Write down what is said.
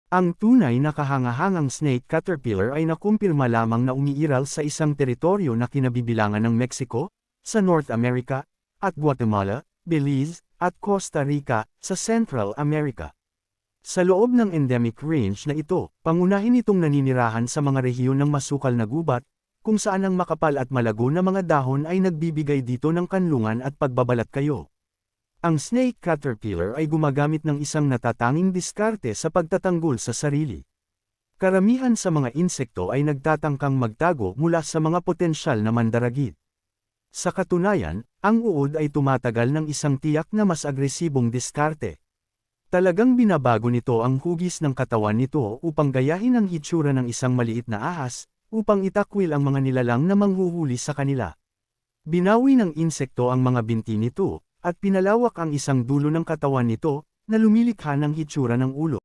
Ang tunay na kahangahangang snake caterpillar ay nakumpirma lamang na umiiral sa isang teritoryo na kinabibilangan ng Mexico, sa North America, at Guatemala, Belize, at Costa Rica, sa Central America. Sa loob ng endemic range na ito, pangunahin itong naninirahan sa mga rehiyon ng masukal na gubat, kung saan ang makapal at malago na mga dahon ay nagbibigay dito ng kanlungan at pagbabalat kayo. Ang snake caterpillar ay gumagamit ng isang natatanging diskarte sa pagtatanggol sa sarili. Karamihan sa mga insekto ay nagtatangkang magtago mula sa mga potensyal na mandaragit. Sa katunayan, ang uod ay tumatagal ng isang tiyak na mas agresibong diskarte. Talagang binabago nito ang hugis ng katawan nito upang gayahin ang hitsura ng isang maliit na ahas, upang itakwil ang mga nilalang na manghuhuli sa kanila. Binawi ng insekto ang mga binti nito, at pinalawak ang isang dulo ng katawan nito, na lumilikha ng hitsura ng ulo.